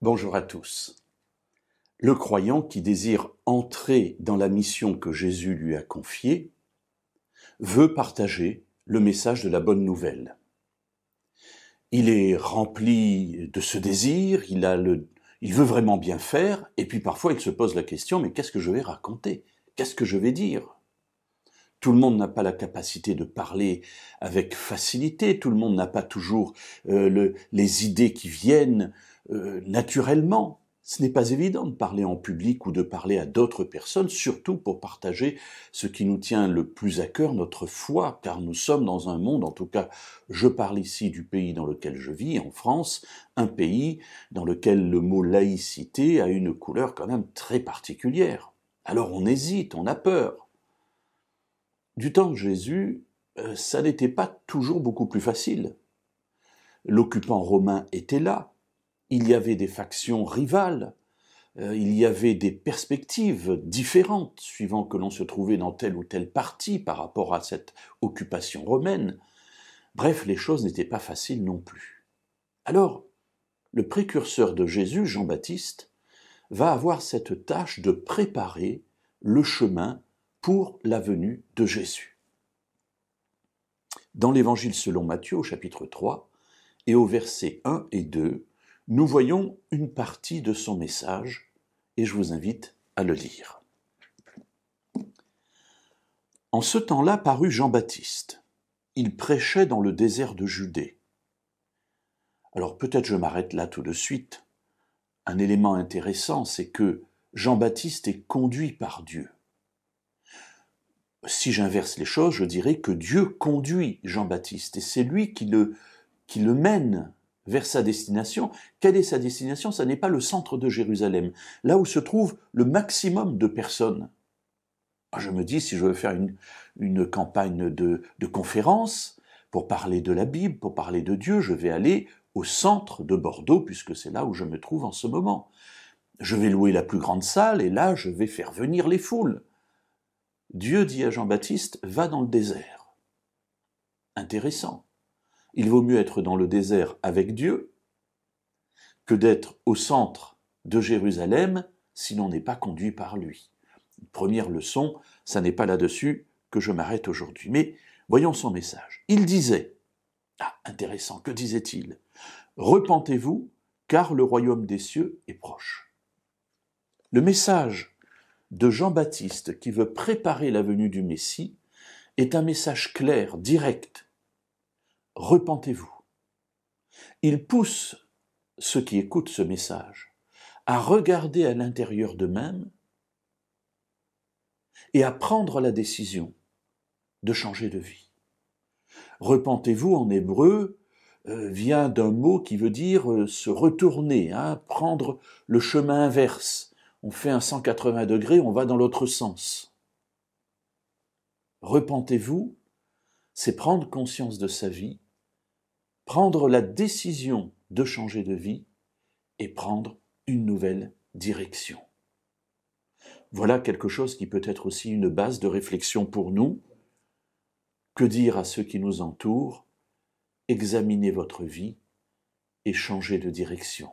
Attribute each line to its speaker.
Speaker 1: Bonjour à tous. Le croyant qui désire entrer dans la mission que Jésus lui a confiée veut partager le message de la bonne nouvelle. Il est rempli de ce désir, il veut vraiment bien faire, et puis parfois il se pose la question, mais qu'est-ce que je vais raconter? Qu'est-ce que je vais dire? Tout le monde n'a pas la capacité de parler avec facilité, tout le monde n'a pas toujours les idées qui viennent naturellement. Ce n'est pas évident de parler en public ou de parler à d'autres personnes, surtout pour partager ce qui nous tient le plus à cœur, notre foi, car nous sommes dans un monde, en tout cas je parle ici du pays dans lequel je vis, en France, un pays dans lequel le mot laïcité a une couleur quand même très particulière. Alors on hésite, on a peur. Du temps de Jésus, ça n'était pas toujours beaucoup plus facile. L'occupant romain était là, il y avait des factions rivales, il y avait des perspectives différentes suivant que l'on se trouvait dans tel ou tel parti par rapport à cette occupation romaine. Bref, les choses n'étaient pas faciles non plus. Alors, le précurseur de Jésus, Jean-Baptiste, va avoir cette tâche de préparer le chemin pour la venue de Jésus. Dans l'Évangile selon Matthieu, au chapitre 3, et au verset 1 et 2, nous voyons une partie de son message, et je vous invite à le lire. En ce temps-là parut Jean-Baptiste. Il prêchait dans le désert de Judée. Alors peut-être je m'arrête là tout de suite. Un élément intéressant, c'est que Jean-Baptiste est conduit par Dieu. Si j'inverse les choses, je dirais que Dieu conduit Jean-Baptiste, et c'est lui qui le mène vers sa destination. Quelle est sa destination? Ça n'est pas le centre de Jérusalem, là où se trouve le maximum de personnes. Je me dis, si je veux faire une campagne de conférences pour parler de la Bible, pour parler de Dieu, je vais aller au centre de Bordeaux, puisque c'est là où je me trouve en ce moment. Je vais louer la plus grande salle, et là, je vais faire venir les foules. Dieu dit à Jean-Baptiste, va dans le désert. Intéressant. Il vaut mieux être dans le désert avec Dieu que d'être au centre de Jérusalem si l'on n'est pas conduit par lui. Une première leçon, ça n'est pas là-dessus que je m'arrête aujourd'hui. Mais voyons son message. Il disait, intéressant, que disait-il? Repentez-vous, car le royaume des cieux est proche. Le message de Jean-Baptiste qui veut préparer la venue du Messie est un message clair, direct. Repentez-vous. Il pousse ceux qui écoutent ce message à regarder à l'intérieur d'eux-mêmes et à prendre la décision de changer de vie. Repentez-vous en hébreu vient d'un mot qui veut dire se retourner, prendre le chemin inverse. On fait un 180 degrés, on va dans l'autre sens. Repentez-vous, c'est prendre conscience de sa vie, prendre la décision de changer de vie et prendre une nouvelle direction. Voilà quelque chose qui peut être aussi une base de réflexion pour nous. Que dire à ceux qui nous entourent? Examinez votre vie et changez de direction.